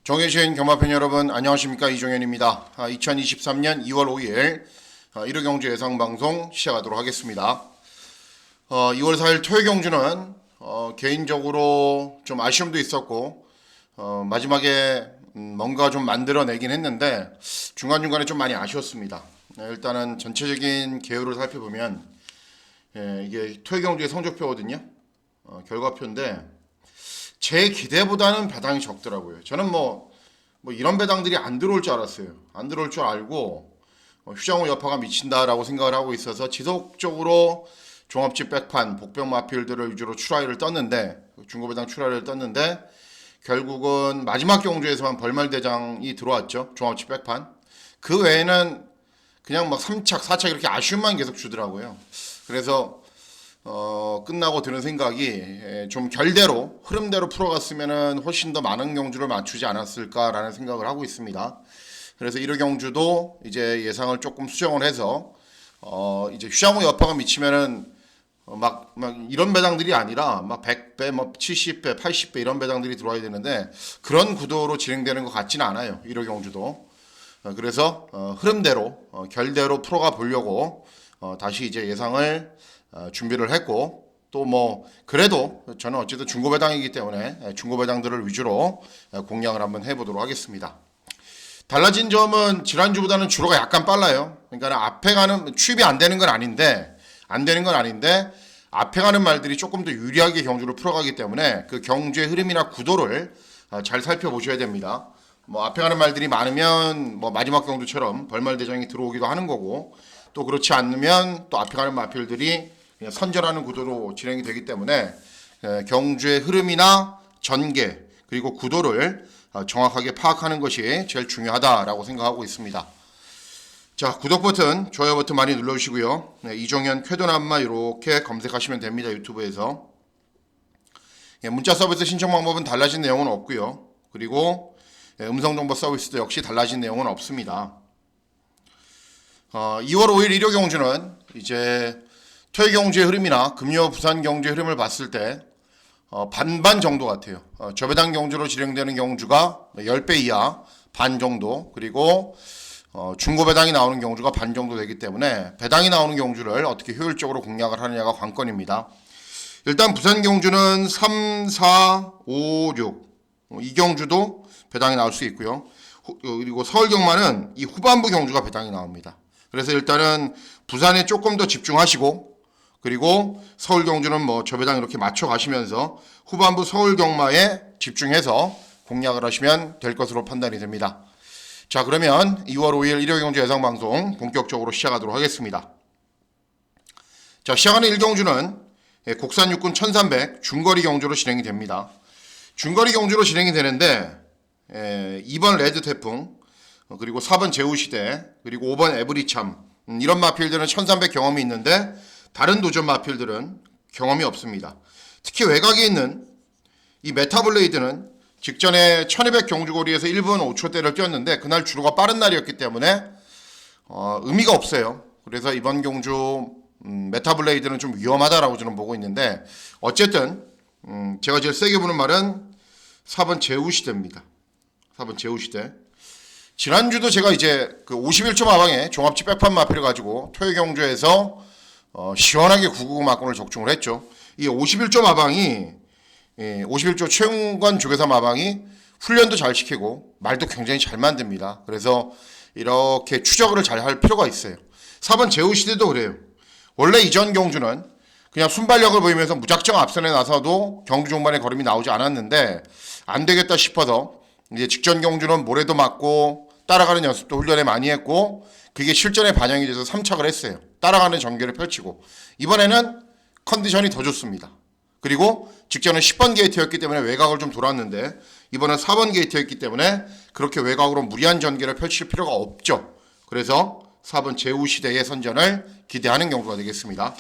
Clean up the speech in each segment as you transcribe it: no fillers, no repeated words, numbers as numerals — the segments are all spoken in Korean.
정해주신 경마팬 여러분 안녕하십니까, 이종현입니다. 2023년 2월 5일 1호 경주 예상방송 시작하도록 하겠습니다. 2월 4일 토요 경주는 개인적으로 좀 아쉬움도 있었고 마지막에 뭔가 좀 만들어내긴 했는데 중간중간에 좀 많이 아쉬웠습니다. 일단은 전체적인 개요를 살펴보면 이게 토요 경주의 성적표거든요. 결과표인데 제 기대보다는 배당이 적더라고요. 저는 뭐 이런 배당들이 안 들어올 줄 알았어요. 안 들어올 줄 알고 휴장호 여파가 미친다라고 생각을 하고 있어서 지속적으로 종합집 백판, 복병 마필들을 위주로 출하율을 떴는데, 중고배당 출하율을 떴는데 결국은 마지막 경주에서만 벌말대장이 들어왔죠. 종합집 백판. 그 외에는 그냥 막 3착, 4착 이렇게 아쉬움만 계속 주더라고요. 그래서 끝나고 드는 생각이 좀 결대로 흐름대로 풀어갔으면은 훨씬 더 많은 경주를 맞추지 않았을까라는 생각을 하고 있습니다. 그래서 1호 경주도 이제 예상을 조금 수정을 해서 이제 휴장호 여파가 미치면은 막 이런 배당들이 아니라 막 100배, 뭐 70배, 80배 이런 배당들이 들어와야 되는데 그런 구도로 진행되는 것 같지는 않아요. 1호 경주도. 그래서 흐름대로 결대로 풀어가 보려고 다시 이제 예상을 준비를 했고, 또 그래도 저는 어쨌든 중고배당이기 때문에 중고배당들을 위주로 공략을 한번 해보도록 하겠습니다. 달라진 점은 지난주보다는 주로가 약간 빨라요. 그러니까 앞에 가는 추입이 안 되는 건 아닌데 앞에 가는 말들이 조금 더 유리하게 경주를 풀어가기 때문에 그 경주의 흐름이나 구도를 잘 살펴보셔야 됩니다. 앞에 가는 말들이 많으면 마지막 경주처럼 벌말대장이 들어오기도 하는 거고, 또 그렇지 않으면 또 앞에 가는 마필들이 선전하는 구도로 진행이 되기 때문에 경주의 흐름이나 전개 그리고 구도를 정확하게 파악하는 것이 제일 중요하다라고 생각하고 있습니다. 자, 구독 버튼, 좋아요 버튼 많이 눌러주시고요. 이종현 쾌도남마 이렇게 검색하시면 됩니다. 유튜브에서. 문자 서비스 신청 방법은 달라진 내용은 없고요. 그리고 음성정보 서비스도 역시 달라진 내용은 없습니다. 2월 5일 1호 경주는 이제 토요 경주의 흐름이나 금요 부산 경주의 흐름을 봤을 때 반반 정도 같아요. 저배당 경주로 진행되는 경주가 10배 이하 반 정도, 그리고 중고배당이 나오는 경주가 반 정도 되기 때문에 배당이 나오는 경주를 어떻게 효율적으로 공략을 하느냐가 관건입니다. 일단 부산 경주는 3, 4, 5, 6 이 경주도 배당이 나올 수 있고요. 그리고 서울 경마는 이 후반부 경주가 배당이 나옵니다. 그래서 일단은 부산에 조금 더 집중하시고, 그리고 서울 경주는 저배당 이렇게 맞춰 가시면서 후반부 서울 경마에 집중해서 공략을 하시면 될 것으로 판단이 됩니다. 자, 그러면 2월 5일 1호 경주 예상 방송 본격적으로 시작하도록 하겠습니다. 자, 시작하는 1경주는 국산 육군 1300 중거리 경주로 진행이 됩니다. 중거리 경주로 진행이 되는데 2번 레드 태풍, 그리고 4번 제우시대, 그리고 5번 에브리참, 이런 마필들은 1300 경험이 있는데 다른 도전 마필들은 경험이 없습니다. 특히 외곽에 있는 이 메타블레이드는 직전에 1200 경주거리에서 1분 5초대를 뛰었는데 그날 주로가 빠른 날이었기 때문에 의미가 없어요. 그래서 이번 경주 메타블레이드는 좀 위험하다라고 저는 보고 있는데, 어쨌든 제가 제일 세게 보는 말은 4번 제우시대입니다. 4번 제우시대. 지난주도 제가 이제 그 51초 마방에 종합집 백판 마필을 가지고 토요 경주에서 시원하게 999 마건을 적중을 했죠. 이 51조 마방이 51조 최웅관 조계사 마방이 훈련도 잘 시키고 말도 굉장히 잘 만듭니다. 그래서 이렇게 추적을 잘 할 필요가 있어요. 4번 제우시대도 그래요. 원래 이전 경주는 그냥 순발력을 보이면서 무작정 앞선에 나서도 경주 종반에 걸음이 나오지 않았는데 안 되겠다 싶어서 이제 직전 경주는 모래도 맞고 따라가는 연습도 훈련에 많이 했고, 그게 실전에 반영이 돼서 3착을 했어요. 따라가는 전개를 펼치고. 이번에는 컨디션이 더 좋습니다. 그리고 직전은 10번 게이트였기 때문에 외곽을 좀 돌았는데 이번은 4번 게이트였기 때문에 그렇게 외곽으로 무리한 전개를 펼칠 필요가 없죠. 그래서 4번 제우시대의 선전을 기대하는 경주가 되겠습니다.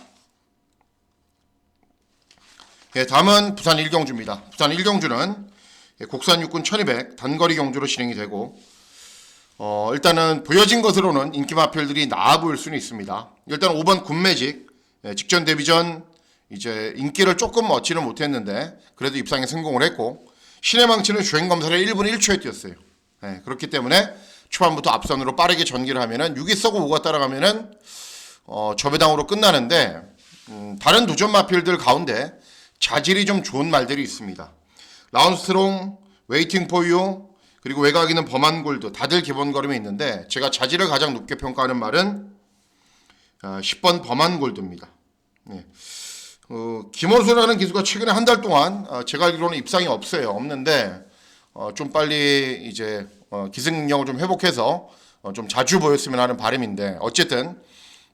다음은 부산 1경주입니다. 부산 1경주는 국산 육군 1200 단거리 경주로 진행이 되고, 일단은 보여진 것으로는 인기 마필들이 나아 보일 수는 있습니다. 일단 5번 굿매직, 직전 데뷔전 이제 인기를 조금 얻지는 못했는데 그래도 입상에 성공을 했고, 신의 망치는 주행검사를 1분 1초에 뛰었어요. 예, 그렇기 때문에 초반부터 앞선으로 빠르게 전기를 하면은 6이 서고 5가 따라가면은 저배당으로 끝나는데 다른 도전 마필들 가운데 자질이 좀 좋은 말들이 있습니다. 라운스트롱, 웨이팅 포유, 그리고 외곽 있는 범한 골드 다들 기본 걸음이 있는데 제가 자질을 가장 높게 평가하는 말은 10번 범한 골드입니다. 네. 김원수라는 기수가 최근에 한 달 동안 제가 알기로는 입상이 없는데 좀 빨리 이제 기승 능력을 좀 회복해서 좀 자주 보였으면 하는 바람인데 어쨌든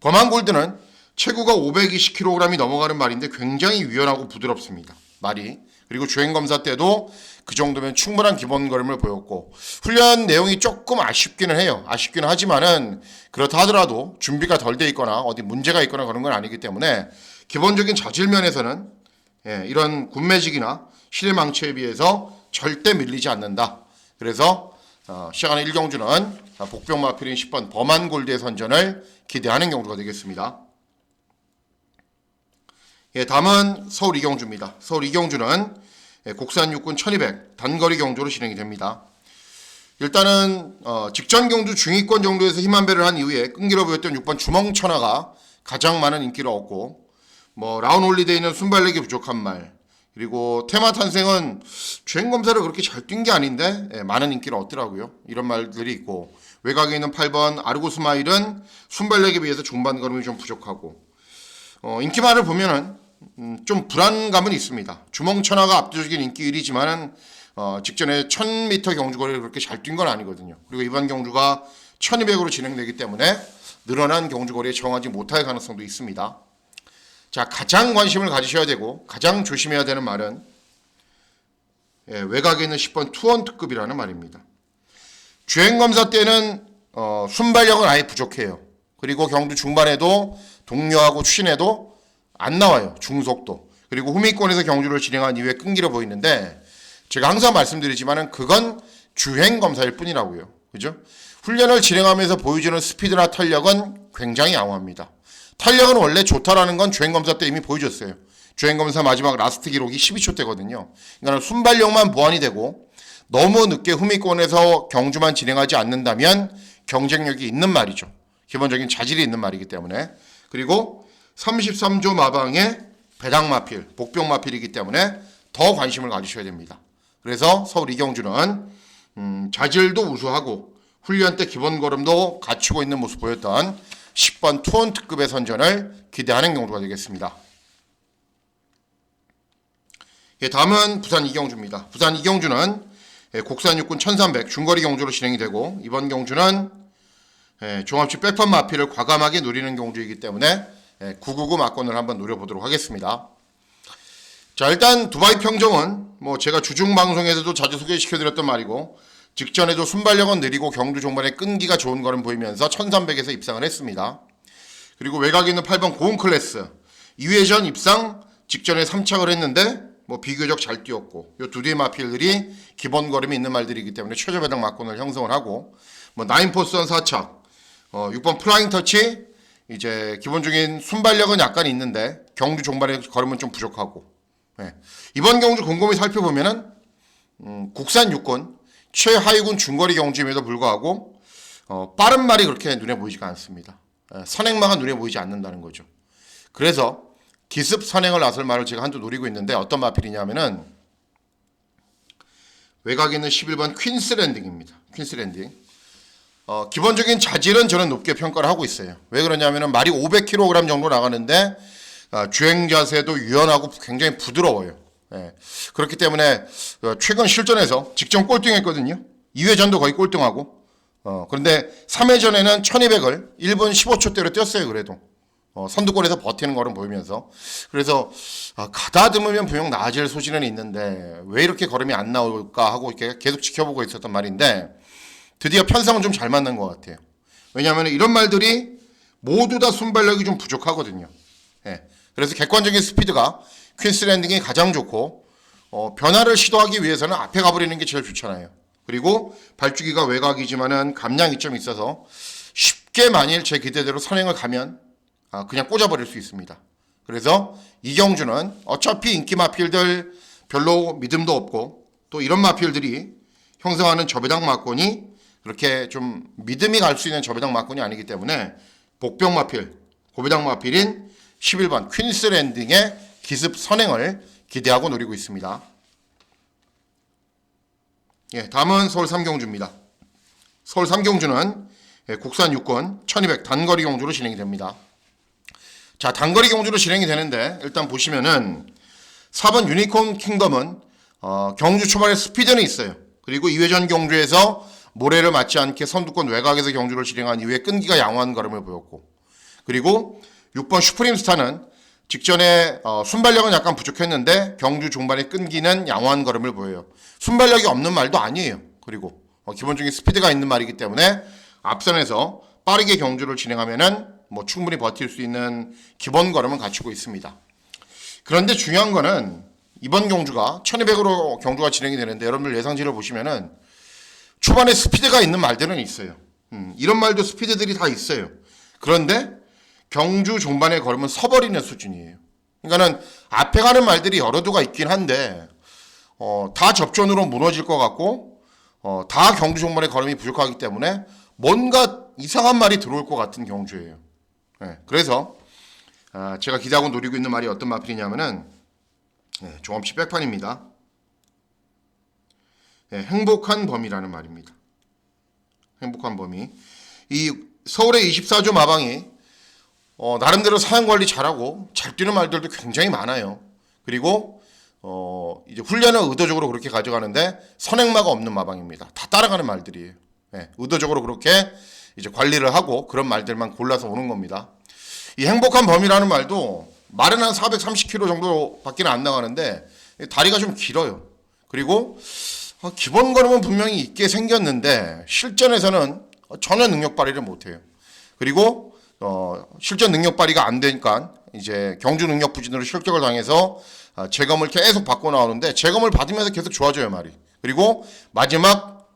범한 골드는 체구가 520kg이 넘어가는 말인데 굉장히 유연하고 부드럽습니다. 말이. 그리고 주행검사 때도 그 정도면 충분한 기본 걸음을 보였고 훈련 내용이 조금 아쉽기는 해요. 아쉽기는 하지만은 그렇다 하더라도 준비가 덜 돼 있거나 어디 문제가 있거나 그런 건 아니기 때문에 기본적인 자질 면에서는 이런 군매직이나 실의 망치에 비해서 절대 밀리지 않는다. 그래서 시작하는 1경주는 복병 마필인 10번 범한 골드의 선전을 기대하는 경주가 되겠습니다. 다음은 서울 2경주입니다. 서울 2경주는 국산 육군 1200 단거리 경주로 진행이 됩니다. 일단은 직전 경주 중위권 정도에서 힘한 배를 한 이후에 끈기로 보였던 6번 주멍천하가 가장 많은 인기를 얻고 라운 홀리데이는 순발력이 부족한 말 그리고 테마 탄생은 주행검사를 그렇게 잘 뛴 게 아닌데 많은 인기를 얻더라고요. 이런 말들이 있고 외곽에 있는 8번 아르고스마일은 순발력에 비해서 중반 걸음이 좀 부족하고 인기말을 보면은 좀 불안감은 있습니다. 주멍천하가 압도적인 인기 1위지만은 직전에 1000m 경주거리를 그렇게 잘 뛴 건 아니거든요. 그리고 이번 경주가 1200으로 진행되기 때문에 늘어난 경주거리에 정하지 못할 가능성도 있습니다. 자, 가장 관심을 가지셔야 되고 가장 조심해야 되는 말은 외곽에 있는 10번 투원 특급이라는 말입니다. 주행검사 때는 순발력은 아예 부족해요. 그리고 경주 중반에도 동료하고 추진해도 안 나와요. 중속도. 그리고 후미권에서 경주를 진행한 이후에 끈기려 보이는데 제가 항상 말씀드리지만은 그건 주행검사일 뿐이라고요. 그죠? 훈련을 진행하면서 보여주는 스피드나 탄력은 굉장히 양호합니다. 탄력은 원래 좋다라는 건 주행검사 때 이미 보여줬어요. 주행검사 마지막 라스트 기록이 12초 대거든요. 그러니까 순발력만 보완이 되고 너무 늦게 후미권에서 경주만 진행하지 않는다면 경쟁력이 있는 말이죠. 기본적인 자질이 있는 말이기 때문에. 그리고 33조 마방의 배당 마필, 복병 마필이기 때문에 더 관심을 가지셔야 됩니다. 그래서 서울 2경주는 자질도 우수하고 훈련 때 기본 걸음도 갖추고 있는 모습 보였던 10번 투원 특급의 선전을 기대하는 경주가 되겠습니다. 다음은 부산 2경주입니다. 부산 2경주는 국산 육군 1300 중거리 경주로 진행이 되고 이번 경주는 종합식 백판 마필을 과감하게 노리는 경주이기 때문에 999 막권을 한번 노려보도록 하겠습니다. 자, 일단 두바이 평정은 제가 주중 방송에서도 자주 소개시켜드렸던 말이고 직전에도 순발력은 느리고 경주 종반에 끈기가 좋은 걸음 보이면서 1300에서 입상을 했습니다. 그리고 외곽에 있는 8번 고운 클래스 2회전 입상 직전에 3착을 했는데 비교적 잘 뛰었고 이 두 대의 마필들이 기본 걸음이 있는 말들이기 때문에 최저 배당 막권을 형성을 하고 나인포스원 4착 6번 플라잉 터치 이제 기본적인 순발력은 약간 있는데 경주 종반의 걸음은 좀 부족하고 이번 경주 곰곰이 살펴보면은 국산 육군 최하위군 중거리 경주임에도 불구하고 빠른 말이 그렇게 눈에 보이지가 않습니다. 선행마가 눈에 보이지 않는다는 거죠. 그래서 기습 선행을 나설 말을 제가 한두 노리고 있는데 어떤 마필이냐면은 외곽에 있는 11번 퀸스랜딩입니다. 퀸스랜딩. 기본적인 자질은 저는 높게 평가를 하고 있어요. 왜 그러냐면은 말이 500kg 정도 나가는데 주행 자세도 유연하고 굉장히 부드러워요. 그렇기 때문에 최근 실전에서 직전 꼴등했거든요. 2회전도 거의 꼴등하고 그런데 3회전에는 1200을 1분 15초대로 뛰었어요. 그래도 선두권에서 버티는 거를 보이면서 그래서 가다듬으면 분명 나아질 소지는 있는데 왜 이렇게 걸음이 안 나올까 하고 이렇게 계속 지켜보고 있었단 말인데 드디어 편성은 좀 잘 맞는 것 같아요. 왜냐하면 이런 말들이 모두 다 순발력이 좀 부족하거든요. 그래서 객관적인 스피드가 퀸스랜딩이 가장 좋고 변화를 시도하기 위해서는 앞에 가버리는 게 제일 좋잖아요. 그리고 발주기가 외곽이지만은 감량 이점이 있어서 쉽게 만일 제 기대대로 선행을 가면 그냥 꽂아버릴 수 있습니다. 그래서 이경주는 어차피 인기 마필들 별로 믿음도 없고 또 이런 마필들이 형성하는 저배당 마권이 그렇게 좀 믿음이 갈 수 있는 저배당 마권이 아니기 때문에 복병 마필, 고배당 마필인 11번 퀸스 랜딩의 기습 선행을 기대하고 노리고 있습니다. 예, 다음은 서울 3경주입니다. 서울 3경주는 국산 육군 1200 단거리 경주로 진행이 됩니다. 자, 단거리 경주로 진행이 되는데 일단 보시면은 4번 유니콘 킹덤은 경주 초반에 스피드는 있어요. 그리고 2회전 경주에서 모래를 맞지 않게 선두권 외곽에서 경주를 진행한 이후에 끈기가 양호한 걸음을 보였고, 그리고 6번 슈프림 스타는 직전에 순발력은 약간 부족했는데 경주 중반에 끈기는 양호한 걸음을 보여요. 순발력이 없는 말도 아니에요. 그리고 기본적인 스피드가 있는 말이기 때문에 앞선에서 빠르게 경주를 진행하면은 뭐 충분히 버틸 수 있는 기본 걸음은 갖추고 있습니다. 그런데 중요한 거는 이번 경주가 1200으로 경주가 진행이 되는데 여러분들 예상치를 보시면은 초반에 스피드가 있는 말들은 있어요. 이런 말도 스피드들이 다 있어요. 그런데 경주 종반의 걸음은 서버리는 수준이에요. 그러니까는 앞에 가는 말들이 여러 도가 있긴 한데 다 접전으로 무너질 것 같고 다 경주 종반의 걸음이 부족하기 때문에 뭔가 이상한 말이 들어올 것 같은 경주예요. 네, 그래서 제가 기대하고 노리고 있는 말이 어떤 마필이냐면은 종합시 백판입니다. 행복한 범위라는 말입니다. 행복한 범위. 이 서울의 24조 마방이 나름대로 사양 관리 잘하고 잘 뛰는 말들도 굉장히 많아요. 그리고 이제 훈련을 의도적으로 그렇게 가져가는데 선행마가 없는 마방입니다. 다 따라가는 말들이에요. 의도적으로 그렇게 이제 관리를 하고 그런 말들만 골라서 오는 겁니다. 이 행복한 범위라는 말도 말은 한 430km 정도밖에 안 나가는데 다리가 좀 길어요. 그리고 기본 걸음은 분명히 있게 생겼는데 실전에서는 전혀 능력 발휘를 못해요. 그리고 실전 능력 발휘가 안 되니까 이제 경주 능력 부진으로 실격을 당해서 재검을 계속 받고 나오는데 재검을 받으면서 계속 좋아져요 말이. 그리고 마지막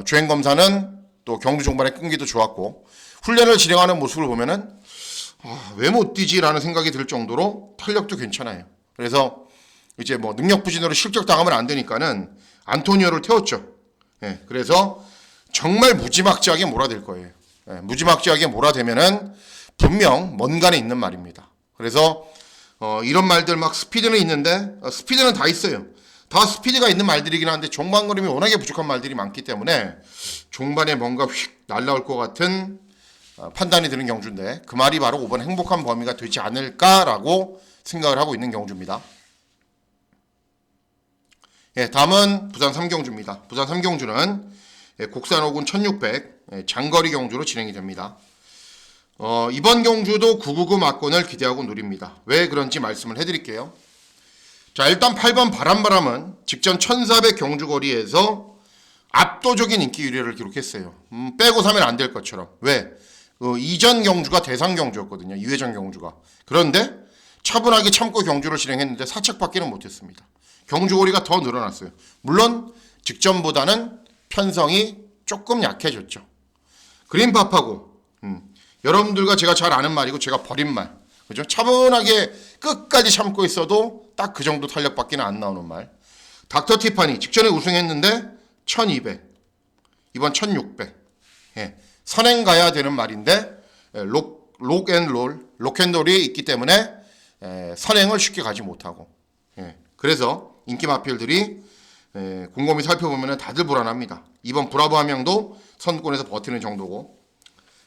주행 검사는 또 경주 종반의 끈기도 좋았고 훈련을 진행하는 모습을 보면은 왜 못 뛰지라는 생각이 들 정도로 탄력도 괜찮아요. 그래서 이제 뭐 능력 부진으로 실격 당하면 안 되니까는 안토니오를 태웠죠. 그래서 정말 무지막지하게 몰아댈 거예요. 무지막지하게 몰아대면은 분명 뭔가는 있는 말입니다. 그래서 이런 말들 막 스피드는 있는데 스피드는 다 있어요. 다 스피드가 있는 말들이긴 한데 종반 걸음이 워낙에 부족한 말들이 많기 때문에 종반에 뭔가 휙 날라올 것 같은 판단이 드는 경주인데 그 말이 바로 5번 행복한 범위가 되지 않을까라고 생각을 하고 있는 경주입니다. 다음은 부산 3경주입니다. 부산 3경주는 국산 5군 1600 장거리 경주로 진행이 됩니다. 이번 경주도 999 막권을 기대하고 노립니다. 왜 그런지 말씀을 해드릴게요. 자, 일단 8번 바람바람은 직전 1400 경주거리에서 압도적인 인기 유리를 기록했어요. 빼고 사면 안 될 것처럼. 왜? 이전 경주가 대상 경주였거든요. 2회전 경주가. 그런데 차분하게 참고 경주를 진행했는데 사척받기는 못했습니다. 경주거리가 더 늘어났어요. 물론 직전보다는 편성이 조금 약해졌죠. 그린팝하고 여러분들과 제가 잘 아는 말이고 제가 버린 말. 그죠? 차분하게 끝까지 참고 있어도 딱 그 정도 탄력밖에는 안 나오는 말. 닥터 티파니 직전에 우승했는데 1200. 이번 1600. 선행 가야 되는 말인데 록앤롤이 있기 때문에 선행을 쉽게 가지 못하고. 그래서 인기 마필들이 곰곰이 살펴보면 다들 불안합니다. 이번 브라보 한 명도 선두권에서 버티는 정도고.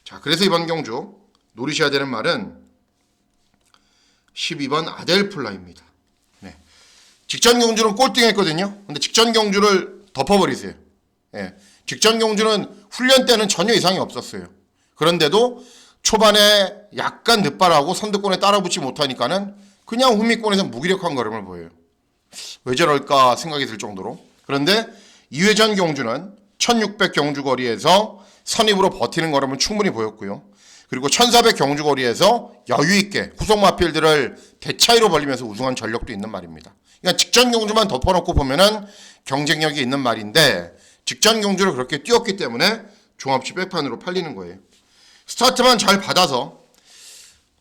자, 그래서 이번 경주 노리셔야 되는 말은 12번 아델플라입니다. 직전 경주는 꼴등했거든요. 근데 직전 경주를 덮어버리세요. 직전 경주는 훈련 때는 전혀 이상이 없었어요. 그런데도 초반에 약간 늦발하고 선두권에 따라붙지 못하니까는 그냥 후미권에서 무기력한 걸음을 보여요. 왜 저럴까 생각이 들 정도로. 그런데 2회전 경주는 1600 경주거리에서 선입으로 버티는 걸음은 충분히 보였고요. 그리고 1400 경주거리에서 여유있게 후속 마필들을 대차이로 벌리면서 우승한 전력도 있는 말입니다. 그러니까 직전 경주만 덮어놓고 보면은 경쟁력이 있는 말인데 직전 경주를 그렇게 뛰었기 때문에 종합시 백판으로 팔리는 거예요. 스타트만 잘 받아서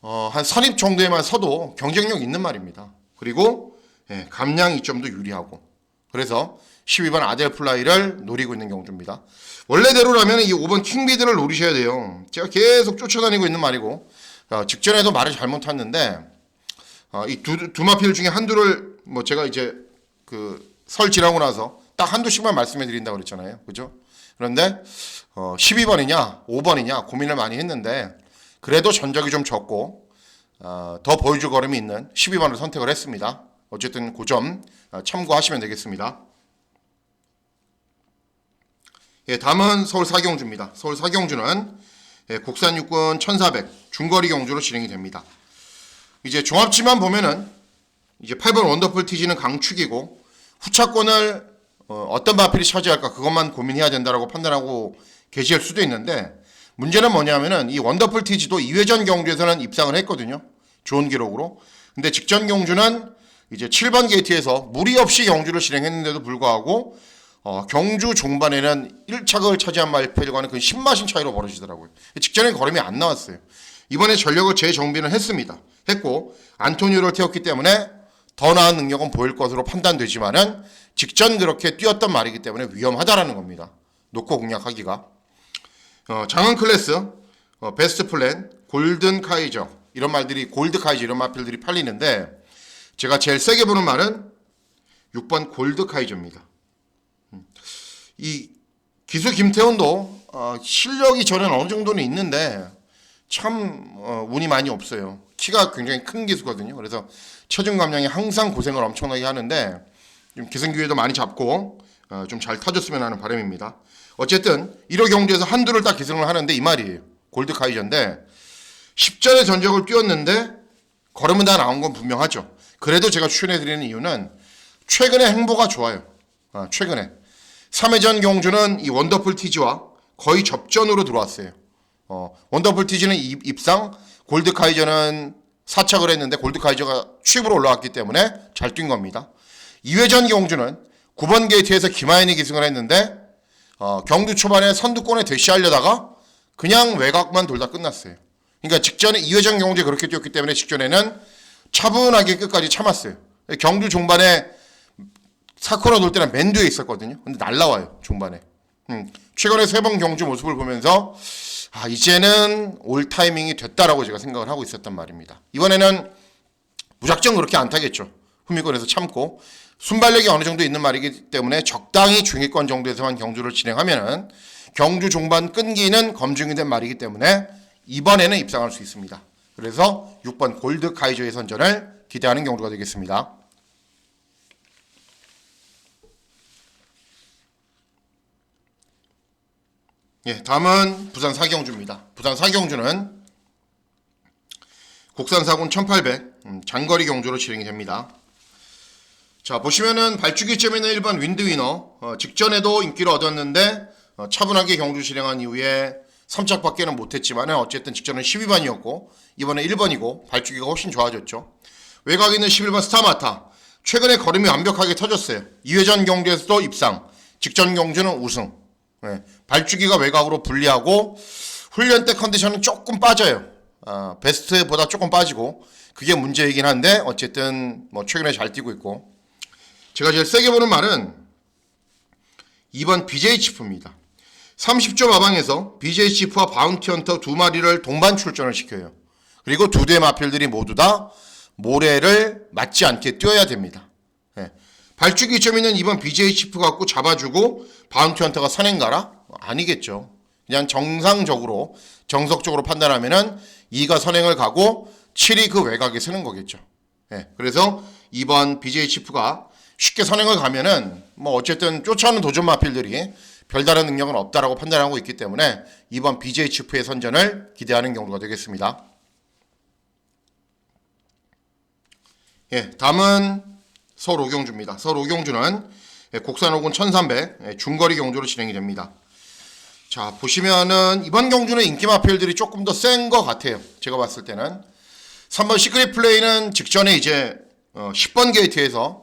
한 선입 정도에만 서도 경쟁력 있는 말입니다. 그리고 감량 이점도 유리하고. 그래서 12번 아델플라이를 노리고 있는 경주입니다. 원래대로라면 이 5번 킹비드를 노리셔야 돼요. 제가 계속 쫓아다니고 있는 말이고, 직전에도 말을 잘못 탔는데, 이 두 마필 중에 한두를, 제가 이제 설 지나고 나서 딱 한두씩만 말씀해 드린다고 그랬잖아요. 그죠? 그런데, 12번이냐, 5번이냐 고민을 많이 했는데, 그래도 전적이 좀 적고, 더 보여줄 걸음이 있는 12번을 선택을 했습니다. 어쨌든 그 점 참고하시면 되겠습니다. 예, 다음은 서울 사경주입니다. 서울 사경주는 국산 육군 1400 중거리 경주로 진행이 됩니다. 이제 종합치만 보면은 이제 8번 원더풀 TG는 강축이고 후차권을 어떤 마필이 차지할까 그것만 고민해야 된다라고 판단하고 계실 수도 있는데 문제는 뭐냐면은 이 원더풀 TG도 2회전 경주에서는 입상을 했거든요. 좋은 기록으로. 근데 직전 경주는 이제 7번 게이트에서 무리 없이 경주를 진행했는데도 불구하고 경주 종반에는 1착을 차지한 마필과는 그 10마신 차이로 벌어지더라고요. 직전엔 걸음이 안 나왔어요. 이번에 전력을 재정비는 했습니다. 했고 안토니오를 태웠기 때문에 더 나은 능력은 보일 것으로 판단되지만은 직전 그렇게 뛰었던 말이기 때문에 위험하다라는 겁니다. 놓고 공략하기가. 장은 클래스, 베스트 플랜, 골든 카이저 이런 말들이 골드 카이저 이런 마필들이 팔리는데 제가 제일 세게 보는 말은 6번 골드 카이저입니다. 이 기수 김태훈도 실력이 저는 어느 정도는 있는데 참 운이 많이 없어요. 키가 굉장히 큰 기수거든요. 그래서 체중 감량이 항상 고생을 엄청나게 하는데 좀 기승기회도 많이 잡고 좀 잘 타줬으면 하는 바람입니다. 어쨌든 1호 경주에서 한두를 딱 기승을 하는데 이 말이에요. 골드 카이저인데 10전의 전적을 뛰었는데 걸음은 다 나온 건 분명하죠. 그래도 제가 추천해드리는 이유는 최근에 행보가 좋아요. 최근에 3회전 경주는 이 원더풀 TG와 거의 접전으로 들어왔어요. 원더풀 TG는 입상, 골드 카이저는 4착을 했는데 골드 카이저가 취입으로 올라왔기 때문에 잘 뛴 겁니다. 2회전 경주는 9번 게이트에서 김하연이 기승을 했는데 경주 초반에 선두권에 대시하려다가 그냥 외곽만 돌다 끝났어요. 그러니까 직전에 2회전 경주에 그렇게 뛰었기 때문에 직전에는 차분하게 끝까지 참았어요. 경주 종반에 4코너 돌 때는 맨 뒤에 있었거든요. 근데 날라와요 종반에. 최근에 3번 경주 모습을 보면서 이제는 올 타이밍이 됐다라고 제가 생각을 하고 있었단 말입니다. 이번에는 무작정 그렇게 안 타겠죠. 후미권에서 참고 순발력이 어느 정도 있는 말이기 때문에 적당히 중위권 정도에서만 경주를 진행하면은 경주 종반 끈기는 검증이 된 말이기 때문에 이번에는 입상할 수 있습니다. 그래서 6번 골드 카이저의 선전을 기대하는 경주가 되겠습니다. 예, 다음은 부산 사경주입니다. 부산 사경주는 국산 사군 1800 장거리 경주로 진행이 됩니다. 자, 보시면은 발주기점에는 1번 윈드위너 직전에도 인기를 얻었는데 차분하게 경주 진행한 이후에 3착밖에는 못했지만 어쨌든 직전은 12번이었고 이번에 1번이고 발주기가 훨씬 좋아졌죠. 외곽에 있는 11번 스타마타 최근에 걸음이 완벽하게 터졌어요. 2회전 경주에서도 입상, 직전 경주는 우승. 네, 발주기가 외곽으로 불리하고 훈련 때 컨디션은 조금 빠져요. 베스트보다 조금 빠지고 그게 문제이긴 한데 어쨌든 최근에 잘 뛰고 있고 제가 제일 세게 보는 말은 2번 BJ 치프입니다. 30조 마방에서 BJ 치프와 바운티 헌터 두 마리를 동반 출전을 시켜요. 그리고 두 대의 마필들이 모두 다 모래를 맞지 않게 뛰어야 됩니다. 네. 발주기 점 있는 2번 BJ 치프 갖고 잡아주고 바운티 헌터가 선행 가라? 아니겠죠. 그냥 정상적으로 정석적으로 판단하면은 2가 선행을 가고 7이 그 외곽에 서는 거겠죠. 네. 그래서 2번 BJ 치프가 쉽게 선행을 가면은 어쨌든 쫓아오는 도전 마필들이 별다른 능력은 없다라고 판단하고 있기 때문에 2번 BJ 치프의 선전을 기대하는 경우가 되겠습니다. 예, 다음은 서울 오경주입니다. 서울 오경주는 국산 오군 1300 중거리 경주로 진행이 됩니다. 자, 보시면은 이번 경주는 인기 마필들이 조금 더 센 것 같아요. 제가 봤을 때는 3번 시크릿 플레이는 직전에 이제 10번 게이트에서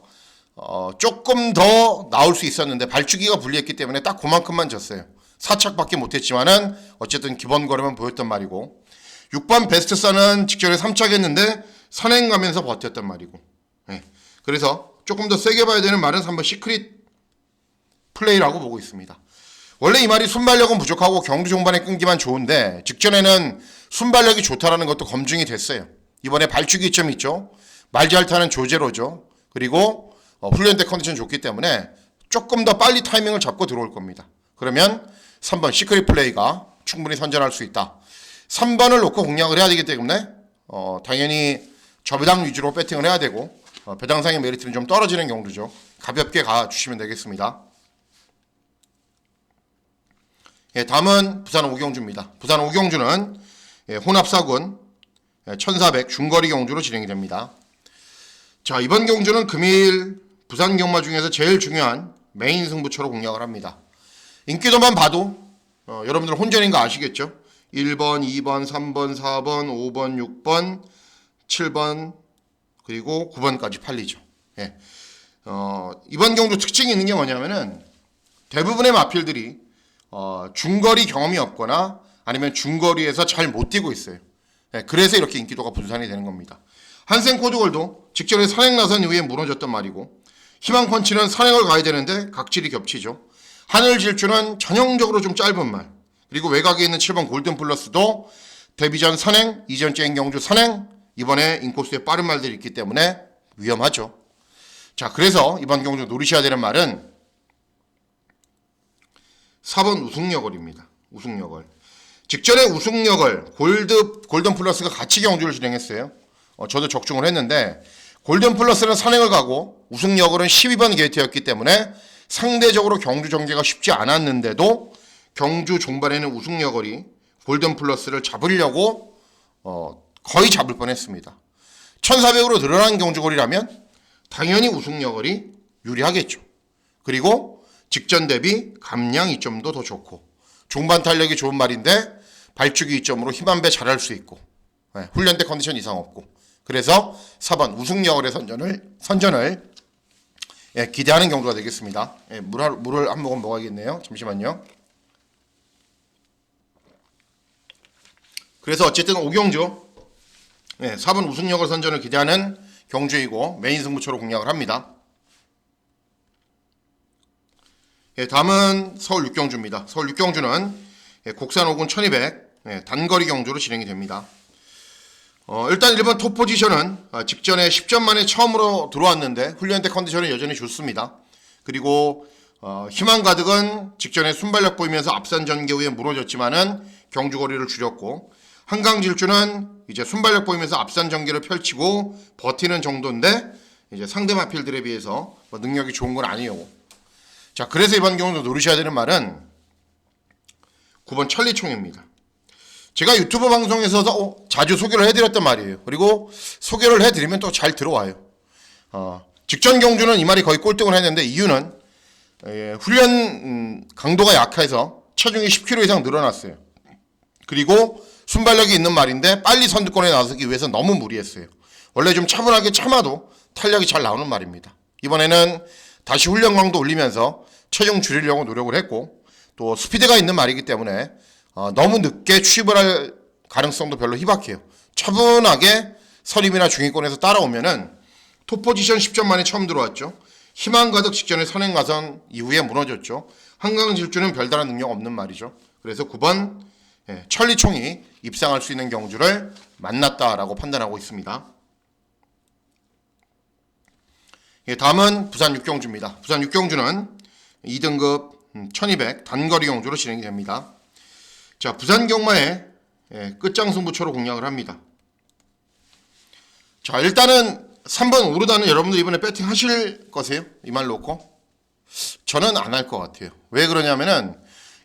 조금 더 나올 수 있었는데 발주기가 불리했기 때문에 딱 그만큼만 졌어요. 4착밖에 못했지만은 어쨌든 기본 걸음은 보였단 말이고 6번 베스트선은 직전에 3착 했는데 선행 가면서 버텼단 말이고 네. 그래서 조금 더 세게 봐야 되는 말은 3번 시크릿 플레이라고 보고 있습니다. 원래 이 말이 순발력은 부족하고 경주 종반에 끈기만 좋은데 직전에는 순발력이 좋다라는 것도 검증이 됐어요. 이번에 발주기 점 있죠. 말 잘 타는 조제로죠. 그리고 훈련 때 컨디션 좋기 때문에 조금 더 빨리 타이밍을 잡고 들어올 겁니다. 그러면 3번 시크릿 플레이가 충분히 선전할 수 있다. 3번을 놓고 공략을 해야 되기 때문에 당연히 저배당 위주로 배팅을 해야 되고 배당상의 메리트는 좀 떨어지는 경주죠. 가볍게 가주시면 되겠습니다. 예, 다음은 부산 오경주입니다. 부산 오경주는 혼합사군 1400 중거리 경주로 진행이 됩니다. 자, 이번 경주는 금일 부산 경마 중에서 제일 중요한 메인 승부처로 공략을 합니다. 인기도만 봐도 여러분들 혼전인 거 아시겠죠? 1번, 2번, 3번, 4번, 5번, 6번, 7번 그리고 9번까지 팔리죠. 예. 이번 경주 특징이 있는 게 뭐냐면은 대부분의 마필들이 중거리 경험이 없거나 아니면 중거리에서 잘 못 뛰고 있어요. 예, 그래서 이렇게 인기도가 분산이 되는 겁니다. 한생 코드골도 직전에 선행 나선 이후에 무너졌단 말이고 희망펀치는 선행을 가야 되는데 각질이 겹치죠. 하늘질주는 전형적으로 좀 짧은 말 그리고 외곽에 있는 7번 골든플러스도 데뷔전 선행, 이전 째인 경주 선행 이번에 인코스에 빠른 말들이 있기 때문에 위험하죠. 자, 그래서 이번 경주 노리셔야 되는 말은 4번 우승여걸입니다. 우승여걸. 직전에 우승여걸, 골든 플러스가 같이 경주를 진행했어요. 저도 적중을 했는데 골든 플러스는 선행을 가고 우승여걸은 12번 게이트였기 때문에 상대적으로 경주 전개가 쉽지 않았는데도 경주 종반에는 우승여걸이 골든 플러스를 잡으려고 거의 잡을 뻔했습니다. 1400으로 늘어난 경주거리라면 당연히 우승여걸이 유리하겠죠. 그리고 직전 대비 감량 이점도 더 좋고 종반 탄력이 좋은 말인데 발주기 이점으로 힘 한 배 잘할 수 있고 훈련 때 컨디션 이상 없고 그래서 4번 우승여걸의 선전을 기대하는 경주가 되겠습니다. 물을 한 모금 먹어야겠네요. 잠시만요. 그래서 어쨌든 오경주 4번 우승여걸 선전을 기대하는 경주이고 메인 승부처로 공략을 합니다. 다음은 서울 육경주입니다. 서울 육경주는 곡산 5군 1200 단거리 경주로 진행이 됩니다. 일단 1번 톱 포지션은 직전에 10전 만에 처음으로 들어왔는데 훈련 때 컨디션은 여전히 좋습니다. 그리고 희망 가득은 직전에 순발력 보이면서 앞선 전개 후에 무너졌지만은 경주 거리를 줄였고 한강질주는 이제 순발력 보이면서 앞선 전개를 펼치고 버티는 정도인데 이제 상대 마필들에 비해서 능력이 좋은 건 아니에요. 자, 그래서 이번 경우도 노리셔야 되는 말은 9번 천리총입니다. 제가 유튜브 방송에서 자주 소개를 해드렸단 말이에요. 그리고 소개를 해드리면 또 잘 들어와요. 직전 경주는 이 말이 거의 꼴등을 했는데 이유는 훈련 강도가 약해서 체중이 10kg 이상 늘어났어요. 그리고 순발력이 있는 말인데 빨리 선두권에 나서기 위해서 너무 무리했어요. 원래 좀 차분하게 참아도 탄력이 잘 나오는 말입니다. 이번에는 다시 훈련 강도 올리면서 체중 줄이려고 노력을 했고 또 스피드가 있는 말이기 때문에 너무 늦게 취입을 할 가능성도 별로 희박해요. 차분하게 서림이나 중위권에서 따라오면은 톱 포지션 10전 만에 처음 들어왔죠. 희망 가득 직전에 선행 가선 이후에 무너졌죠. 한강 질주는 별다른 능력 없는 말이죠. 그래서 9번 천리총이 입상할 수 있는 경주를 만났다라고 판단하고 있습니다. 다음은 부산 육경주입니다. 부산 육경주는 2등급 1200 단거리 경주로 진행이 됩니다. 자, 부산 경마의 끝장 승부처로 공략을 합니다. 자, 일단은 3번 오르다는 여러분들 이번에 배팅 하실 거세요? 이 말 놓고? 저는 안 할 것 같아요. 왜 그러냐면은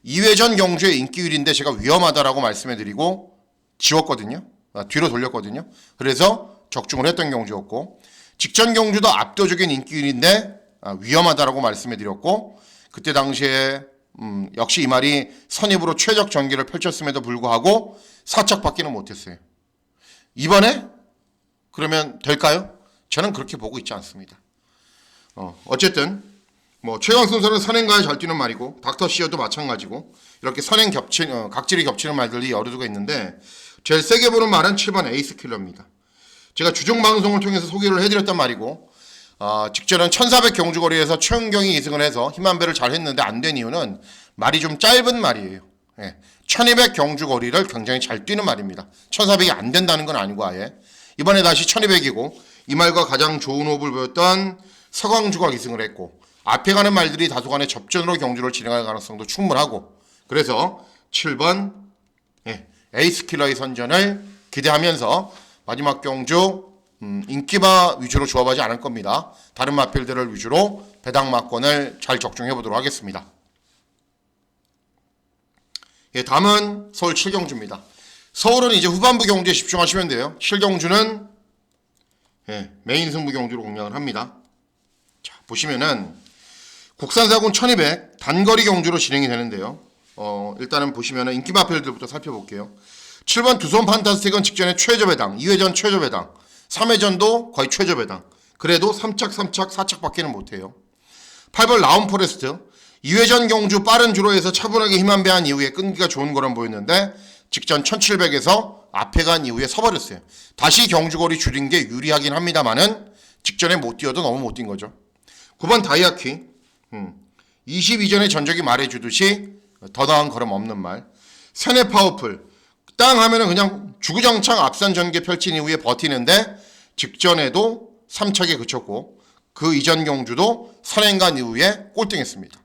2회전 경주의 인기율인데 제가 위험하다라고 말씀해드리고 지웠거든요. 뒤로 돌렸거든요. 그래서 적중을 했던 경주였고 직전 경주도 압도적인 인기율인데 위험하다라고 말씀해드렸고 그때 당시에 역시 이 말이 선입으로 최적 전개를 펼쳤음에도 불구하고 사척받기는 못했어요. 이번에 그러면 될까요? 저는 그렇게 보고 있지 않습니다. 어쨌든 뭐 최강순서는 선행가에 잘 뛰는 말이고 닥터시어도 마찬가지고 이렇게 선행 각질이 겹치는 말들이 여러 개가 있는데 제일 세게 보는 말은 7번 에이스킬러입니다. 제가 주종 방송을 통해서 소개를 해드렸단 말이고 직전은 1400 경주거리에서 최은경이 2승을 해서 힘한배를 잘 했는데 안 된 이유는 말이 좀 짧은 말이에요. 1200 경주거리를 굉장히 잘 뛰는 말입니다. 1400이 안 된다는 건 아니고 아예. 이번에 다시 1200이고 이 말과 가장 좋은 호흡을 보였던 서광주가 2승을 했고 앞에 가는 말들이 다소간의 접전으로 경주를 진행할 가능성도 충분하고 그래서 7번 에이스킬러의 선전을 기대하면서 마지막 경주 인기마 위주로 조합하지 않을 겁니다. 다른 마필들을 위주로 배당 막권을 잘 적중해 보도록 하겠습니다. 다음은 서울 7경주입니다. 서울은 이제 후반부 경주에 집중하시면 돼요. 7경주는 메인 승부 경주로 공략을 합니다. 자, 보시면은 국산사군 1200 단거리 경주로 진행이 되는데요. 일단은 보시면은 인기 마필들부터 살펴볼게요. 7번 두손 판타스틱은 직전에 최저 배당, 2회전 최저 배당, 3회전도 거의 최저 배당. 그래도 3착, 4착 밖에는 못해요. 8번 라운 포레스트 2회전 경주 빠른 주로에서 차분하게 힘한배한 이후에 끈기가 좋은 거란 보였는데 직전 1700에서 앞에 간 이후에 서버렸어요. 다시 경주거리 줄인 게 유리하긴 합니다만은 직전에 못 뛰어도 너무 못 뛴 거죠. 9번 다이아키 22전의 전적이 말해주듯이 더 나은 걸음 없는 말. 세네 파워풀 땅 하면은 그냥 주구장창 앞선 전개 펼친 이후에 버티는데 직전에도 3착에 그쳤고 그 이전 경주도 선행간 이후에 꼴등했습니다.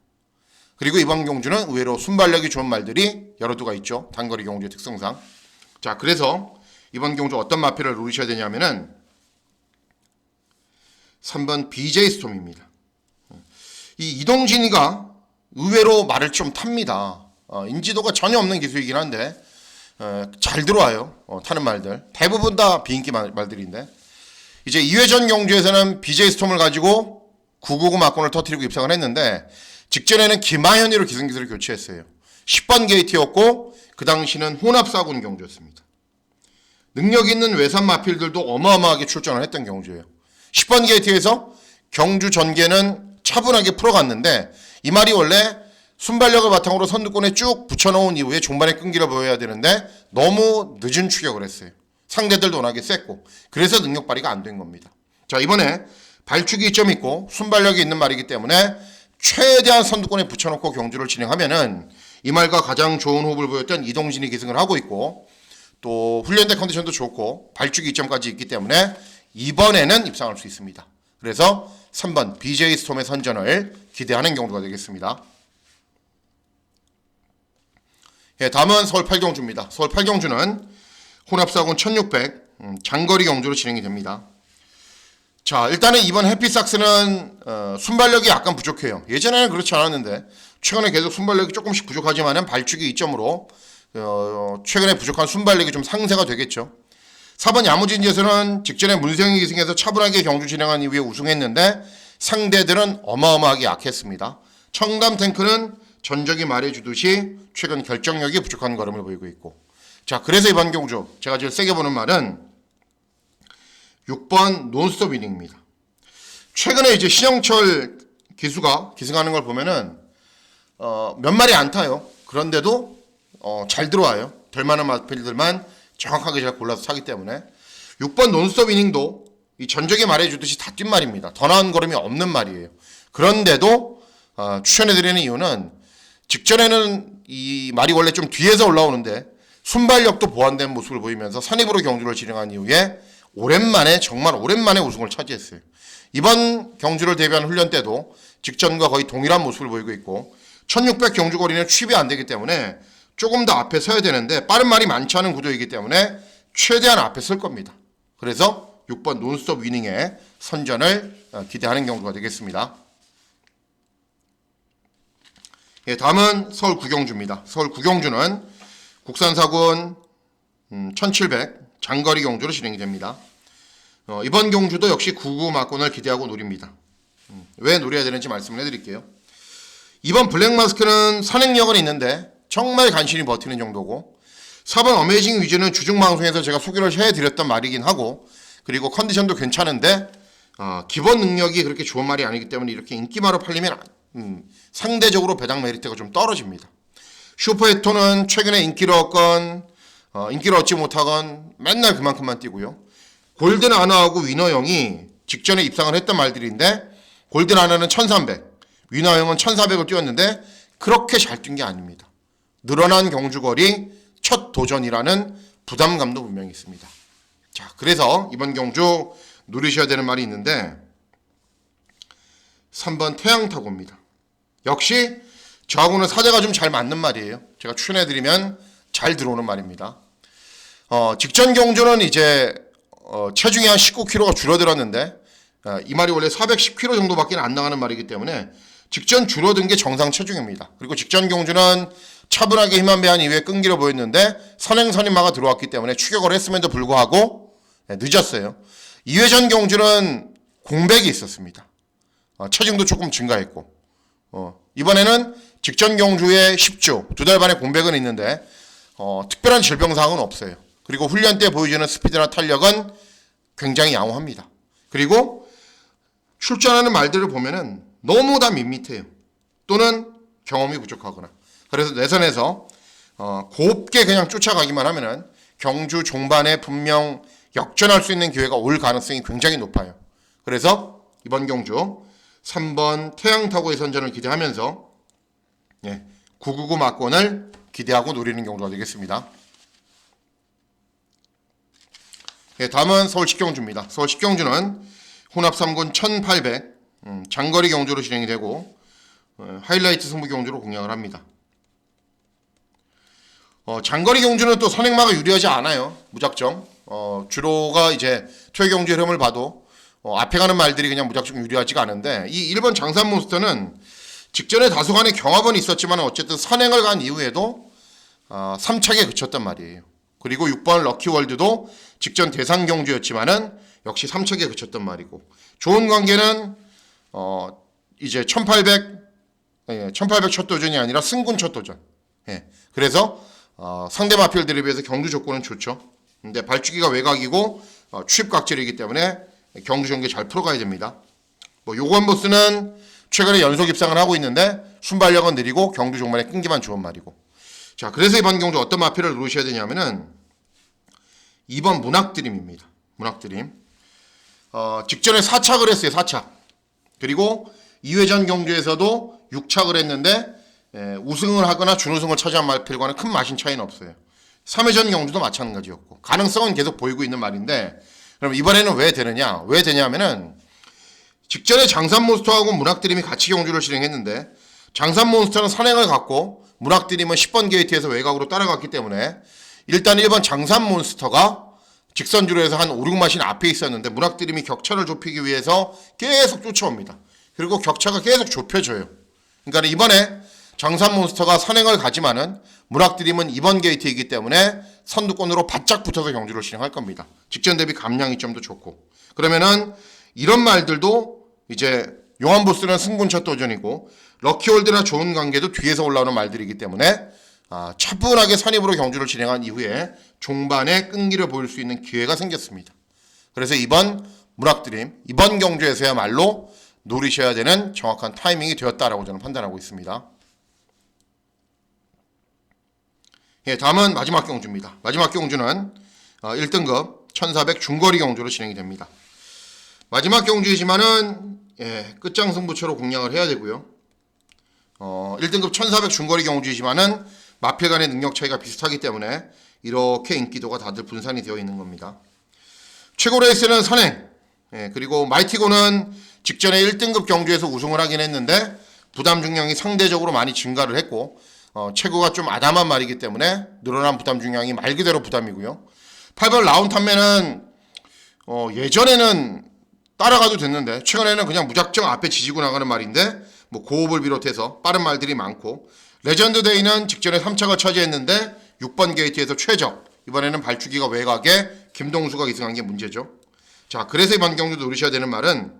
그리고 이번 경주는 의외로 순발력이 좋은 말들이 여러 두가 있죠. 단거리 경주의 특성상. 자, 그래서 이번 경주 어떤 마필을 노리셔야 되냐면은 3번 BJ 스톰입니다. 이 이동진이가 의외로 말을 좀 탑니다. 인지도가 전혀 없는 기수이긴 한데 잘 들어와요. 타는 말들. 대부분 다 비인기 말들인데 이제 2회전 경주에서는 BJ 스톰을 가지고 999 막권을 터뜨리고 입상을 했는데 직전에는 김하현이로 기승기수를 교체했어요. 10번 게이트였고 그 당시는 혼합사군 경주였습니다. 능력 있는 외산 마필들도 어마어마하게 출전을 했던 경주예요. 10번 게이트에서 경주 전개는 차분하게 풀어갔는데 이 말이 원래 순발력을 바탕으로 선두권에 쭉 붙여놓은 이후에 종반에 끈기를 보여야 되는데 너무 늦은 추격을 했어요. 상대들도 워낙에 셌고 그래서 능력 발휘가 안 된 겁니다. 자, 이번에 발축이 이점 있고 순발력이 있는 말이기 때문에 최대한 선두권에 붙여놓고 경주를 진행하면은 이 말과 가장 좋은 호흡을 보였던 이동진이 기승을 하고 있고 또 훈련대 컨디션도 좋고 발축이 이점까지 있기 때문에 이번에는 입상할 수 있습니다. 그래서 3번 BJ 스톰의 선전을 기대하는 경주가 되겠습니다. 다음은 서울 8경주입니다. 서울 8경주는 혼합사군 1600 장거리 경주로 진행이 됩니다. 자, 일단은 이번 해피삭스는 순발력이 약간 부족해요. 예전에는 그렇지 않았는데 최근에 계속 순발력이 조금씩 부족하지만은 발축이 이점으로 최근에 부족한 순발력이 좀 상쇄가 되겠죠. 4번 야무진지에서는 직전에 문세영이 기승해서 차분하게 경주 진행한 이후에 우승했는데 상대들은 어마어마하게 약했습니다. 청담 탱크는 전적이 말해주듯이 최근 결정력이 부족한 걸음을 보이고 있고 자, 그래서 이번 경주 제가 제일 세게 보는 말은 6번 논스톱 이닝입니다. 최근에 이제 신영철 기수가 기승하는 걸 보면은 몇 마리 안 타요. 그런데도 잘 들어와요. 될 만한 마필들만 정확하게 잘 골라서 타기 때문에 6번 논스톱 이닝도 이 전적이 말해주듯이 다 뛴 말입니다. 더 나은 걸음이 없는 말이에요. 그런데도 추천해드리는 이유는 직전에는 이 말이 원래 좀 뒤에서 올라오는데 순발력도 보완된 모습을 보이면서 선입으로 경주를 진행한 이후에 오랜만에 정말 오랜만에 우승을 차지했어요. 이번 경주를 대비한 훈련 때도 직전과 거의 동일한 모습을 보이고 있고 1600 경주거리는 취입이 안 되기 때문에 조금 더 앞에 서야 되는데 빠른 말이 많지 않은 구도이기 때문에 최대한 앞에 설 겁니다. 그래서 6번 논스톱 위닝의 선전을 기대하는 경주가 되겠습니다. 다음은 서울 9경주입니다. 서울 9경주는 국산사군 1700 장거리 경주로 진행이 됩니다. 이번 경주도 역시 999 막권을 기대하고 노립니다. 왜 노려야 되는지 말씀을 해드릴게요. 이번 블랙마스크는 선행력은 있는데 정말 간신히 버티는 정도고 4번 어메이징 위즈는 주중 방송에서 제가 소개를 해드렸던 말이긴 하고 그리고 컨디션도 괜찮은데 기본 능력이 그렇게 좋은 말이 아니기 때문에 이렇게 인기마로 팔리면 상대적으로 배당 메리트가 좀 떨어집니다. 슈퍼에토는 최근에 인기를 얻건 인기를 얻지 못하건 맨날 그만큼만 뛰고요. 골든 아나하고 위너형이 직전에 입상을 했던 말들인데 골든 하나는 1300, 위너형은 1400을 뛰었는데 그렇게 잘 뛴 게 아닙니다. 늘어난 경주거리 첫 도전이라는 부담감도 분명히 있습니다. 자, 그래서 이번 경주 누리셔야 되는 말이 있는데 3번 태양타고입니다. 역시 저하고는 사대가 좀 잘 맞는 말이에요. 제가 추천해드리면 잘 들어오는 말입니다. 직전 경주는 이제 체중이 한 19kg가 줄어들었는데 이 말이 원래 410kg 정도밖에 안 나가는 말이기 때문에 직전 줄어든 게 정상 체중입니다. 그리고 직전 경주는 차분하게 힘 한 배 한 이후에 끈기를 보였는데 선행선임마가 들어왔기 때문에 추격을 했음에도 불구하고 늦었어요. 2회전 경주는 공백이 있었습니다. 체중도 조금 증가했고 이번에는 직전 경주에 10주, 2달 반의 공백은 있는데 특별한 질병사항은 없어요. 그리고 훈련 때 보여주는 스피드나 탄력은 굉장히 양호합니다. 그리고 출전하는 말들을 보면은 너무 다 밋밋해요. 또는 경험이 부족하거나. 그래서 내선에서 곱게 그냥 쫓아가기만 하면은 경주 종반에 분명 역전할 수 있는 기회가 올 가능성이 굉장히 높아요. 그래서 이번 경주 3번 태양타고의 선전을 기대하면서 999 막권을 기대하고 노리는 경주가 되겠습니다. 다음은 서울 10경주입니다. 서울 10경주는 혼합 3군 1800 장거리 경주로 진행이 되고 하이라이트 승부 경주로 공략을 합니다. 장거리 경주는 또 선행마가 유리하지 않아요. 무작정. 주로가 이제 토요 경주 흐름을 봐도 앞에 가는 말들이 그냥 무작정 유리하지가 않은데 이 1번 장산몬스터는 직전에 다소간의 경합은 있었지만 어쨌든 선행을 간 이후에도 3착에 그쳤단 말이에요. 그리고 6번 럭키월드도 직전 대상 경주였지만은 역시 3착에 그쳤단 말이고 좋은 관계는 이제 1800 첫 도전이 아니라 승군 첫 도전. 그래서 상대 마필들에 비해서 경주 조건은 좋죠. 근데 발주기가 외곽이고 추입 각질이기 때문에 경주 전개 잘 풀어가야 됩니다. 요건 보스는 최근에 연속 입상을 하고 있는데 순발력은 느리고 경주 종반에 끈기만 좋은 말이고. 자, 그래서 이번 경주 어떤 마필을 누르셔야 되냐면은 2번 문학드림입니다. 문학드림. 직전에 4착을 했어요. 4착. 그리고 2회전 경주에서도 6착을 했는데 우승을 하거나 준우승을 차지한 말필과는 큰 마신 차이는 없어요. 3회전 경주도 마찬가지였고 가능성은 계속 보이고 있는 말인데 그럼 이번에는 왜 되느냐? 왜 되냐면은 직전에 장산몬스터하고 문학드림이 같이 경주를 진행했는데 장산몬스터는 선행을 갖고 문학드림은 10번 게이트에서 외곽으로 따라갔기 때문에 일단 1번 장산몬스터가 직선주로 해서 한 5, 6마신 앞에 있었는데 문학드림이 격차를 좁히기 위해서 계속 쫓아옵니다. 그리고 격차가 계속 좁혀져요. 그러니까 이번에 장산몬스터가 선행을 가지만은 문학드림은 2번 게이트이기 때문에 선두권으로 바짝 붙어서 경주를 진행할 겁니다. 직전 대비 감량 이점도 좋고. 그러면은 이런 말들도 이제 용암보스는 승군 첫 도전이고 럭키홀드나 좋은 관계도 뒤에서 올라오는 말들이기 때문에 차분하게 선입으로 경주를 진행한 이후에 종반에 끈기를 보일 수 있는 기회가 생겼습니다. 그래서 이번 문학드림, 이번 경주에서야말로 노리셔야 되는 정확한 타이밍이 되었다라고 저는 판단하고 있습니다. 다음은 마지막 경주입니다. 마지막 경주는 1등급 1400 중거리 경주로 진행이 됩니다. 마지막 경주이지만은 끝장 승부처로 공략을 해야 되고요. 1등급 1400 중거리 경주이지만은 마필 간의 능력 차이가 비슷하기 때문에 이렇게 인기도가 다들 분산이 되어 있는 겁니다. 최고 레이스는 선행, 그리고 마이티고는 직전에 1등급 경주에서 우승을 하긴 했는데 부담 중량이 상대적으로 많이 증가를 했고 최고가 좀 아담한 말이기 때문에 늘어난 부담 중량이 말 그대로 부담이고요. 8번 라운탐맨은 예전에는 따라가도 됐는데 최근에는 그냥 무작정 앞에 지지고 나가는 말인데 고흡을 비롯해서 빠른 말들이 많고 레전드 데이는 직전에 3착을 차지했는데 6번 게이트에서 최적. 이번에는 발주기가 외곽에 김동수가 기승한 게 문제죠. 자, 그래서 이번 경주 노리셔야 되는 말은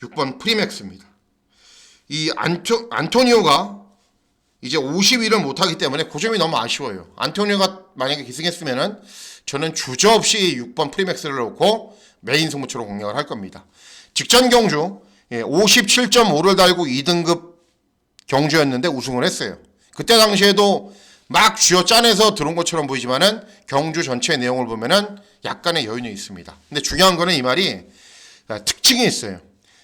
6번 프리맥스입니다. 이 안토니오가 이제 50일을 못하기 때문에 그 점이 너무 아쉬워요. 안토니오가 만약에 기승했으면은 저는 주저없이 6번 프리맥스를 놓고 메인 승부처로 공략을 할 겁니다. 직전 경주 57.5를 달고 2등급 경주였는데 우승을 했어요. 그때 당시에도 막 쥐어 짜내서 들어온 것처럼 보이지만은 경주 전체의 내용을 보면은 약간의 여유는 있습니다. 근데 중요한 거는 이 말이 특징이 있어요.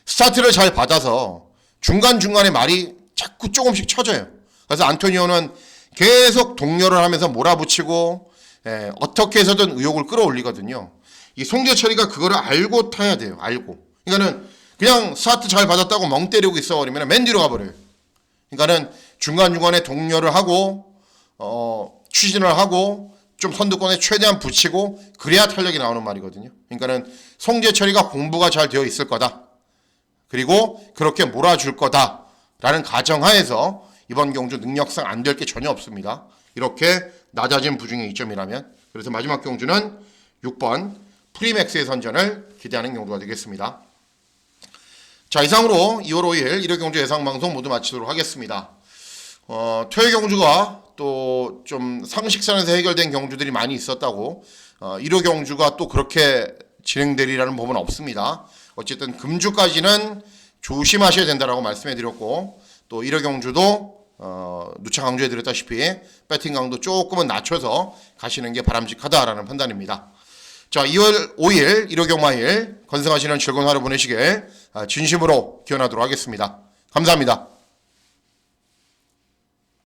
스타트를 잘 받아서 중간중간에 말이 자꾸 조금씩 쳐져요. 그래서 안토니오는 계속 동료를 하면서 몰아붙이고 어떻게 해서든 의욕을 끌어올리거든요. 이 송재철이가 그거를 알고 타야 돼요. 알고. 그러니까는 그냥 스타트 잘 받았다고 멍 때리고 있어버리면 맨 뒤로 가버려요. 그러니까는 중간중간에 동료를 하고 추진을 하고 좀 선두권에 최대한 붙이고 그래야 탄력이 나오는 말이거든요. 그러니까는 송재철이가 공부가 잘 되어 있을 거다. 그리고 그렇게 몰아줄 거다라는 가정하에서 이번 경주 능력상 안 될 게 전혀 없습니다. 이렇게 낮아진 부중의 2점이라면. 그래서 마지막 경주는 6번 프리맥스의 선전을 기대하는 경주가 되겠습니다. 자, 이상으로 2월 5일 1회 경주 예상방송 모두 마치도록 하겠습니다. 토요 경주가 또 좀 상식선에서 해결된 경주들이 많이 있었다고 1호 경주가 또 그렇게 진행되리라는 법은 없습니다. 어쨌든 금주까지는 조심하셔야 된다라고 말씀해 드렸고 또 1호 경주도 누차 강조해 드렸다시피 배팅 강도 조금은 낮춰서 가시는 게 바람직하다라는 판단입니다. 자, 2월 5일 1호 경마일 건승하시는 즐거운 하루 보내시길 진심으로 기원하도록 하겠습니다. 감사합니다.